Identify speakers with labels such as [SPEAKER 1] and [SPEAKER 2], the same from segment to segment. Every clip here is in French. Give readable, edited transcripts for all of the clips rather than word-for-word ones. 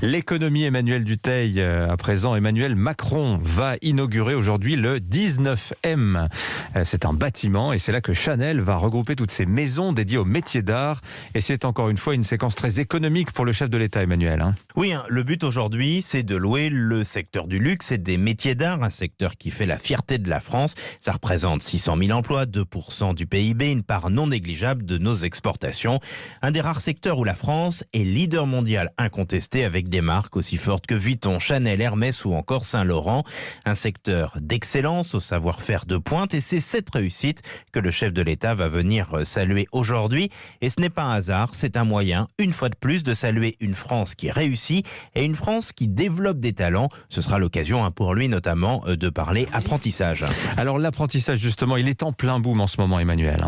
[SPEAKER 1] L'économie, Emmanuel Dutheil. À présent, Emmanuel Macron va inaugurer aujourd'hui le 19M. C'est un bâtiment et c'est là que Chanel va regrouper toutes ces maisons dédiées aux métiers d'art. Et c'est encore une fois une séquence très économique pour le chef de l'État, Emmanuel.
[SPEAKER 2] Oui, le but aujourd'hui, c'est de louer le secteur du luxe et des métiers d'art, un secteur qui fait la fierté de la France. Ça représente 600 000 emplois, 2% du PIB, une part non négligeable de nos exportations. Un des rares secteurs où la France est leader mondial incontesté avec des marques aussi fortes que Vuitton, Chanel, Hermès ou encore Saint-Laurent. Un secteur d'excellence au savoir-faire de pointe et c'est cette réussite que le chef de l'État va venir saluer aujourd'hui. Et ce n'est pas un hasard, c'est un moyen, une fois de plus, de saluer une France qui réussit et une France qui développe des talents. Ce sera l'occasion pour lui notamment de parler apprentissage.
[SPEAKER 1] Alors l'apprentissage justement, il est en plein boom en ce moment, Emmanuel.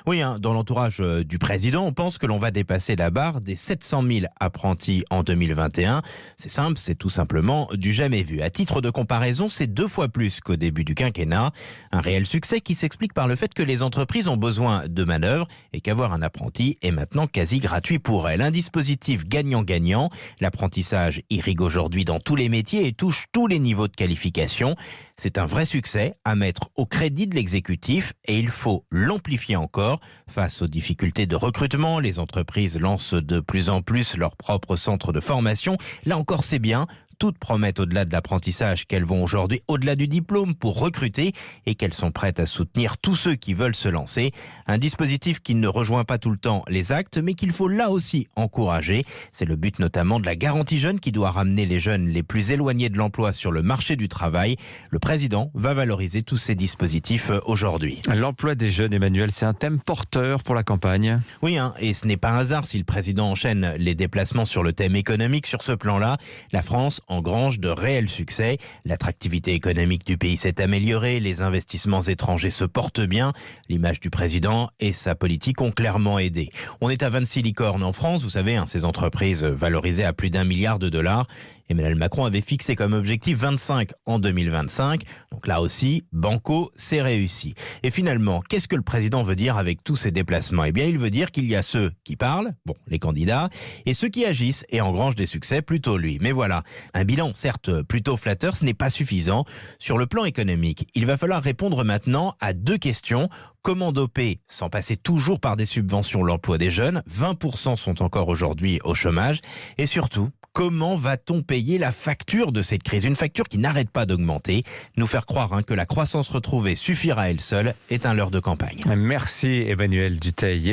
[SPEAKER 2] Oui, dans l'entourage du président, on pense que l'on va dépasser la barre des 700 000 apprentis en 2021. C'est simple, c'est tout simplement du jamais vu. À titre de comparaison, c'est 2 fois plus qu'au début du quinquennat. Un réel succès qui s'explique par le fait que les entreprises ont besoin de manœuvres et qu'avoir un apprenti est maintenant quasi gratuit pour elles. Un dispositif gagnant-gagnant. L'apprentissage irrigue aujourd'hui dans tous les métiers et touche tous les niveaux de qualification. C'est un vrai succès à mettre au crédit de l'exécutif et il faut l'amplifier encore. Face aux difficultés de recrutement, les entreprises lancent de plus en plus leurs propres centres de formation. Là encore, c'est bien. Toutes promettent au-delà de l'apprentissage qu'elles vont aujourd'hui au-delà du diplôme pour recruter et qu'elles sont prêtes à soutenir tous ceux qui veulent se lancer. Un dispositif qui ne rejoint pas tout le temps les actes, mais qu'il faut là aussi encourager. C'est le but notamment de la garantie jeune qui doit ramener les jeunes les plus éloignés de l'emploi sur le marché du travail. Le président va valoriser tous ces dispositifs aujourd'hui.
[SPEAKER 1] L'emploi des jeunes, Emmanuel, c'est un thème porteur pour la campagne.
[SPEAKER 2] Oui, et ce n'est pas un hasard si le président enchaîne les déplacements sur le thème économique. Sur ce plan-là, la France engrange de réels succès. L'attractivité économique du pays s'est améliorée, les investissements étrangers se portent bien. L'image du président et sa politique ont clairement aidé. On est à 26 licornes en France, vous savez, ces entreprises valorisées à plus d'1 milliard de dollars. Emmanuel Macron avait fixé comme objectif 25 en 2025. Donc là aussi, banco, c'est réussi. Et finalement, qu'est-ce que le président veut dire avec tous ces déplacements ? Eh bien, il veut dire qu'il y a ceux qui parlent, les candidats, et ceux qui agissent et engrangent des succès, plutôt lui. Mais voilà, un bilan, certes plutôt flatteur, ce n'est pas suffisant. Sur le plan économique, il va falloir répondre maintenant à 2 questions. Comment doper, sans passer toujours par des subventions, l'emploi des jeunes ? 20% sont encore aujourd'hui au chômage. Et surtout, comment va-t-on payer la facture de cette crise ? Une facture qui n'arrête pas d'augmenter. Nous faire croire que la croissance retrouvée suffira à elle seule est un leurre de campagne.
[SPEAKER 1] Merci Emmanuel Dutheil.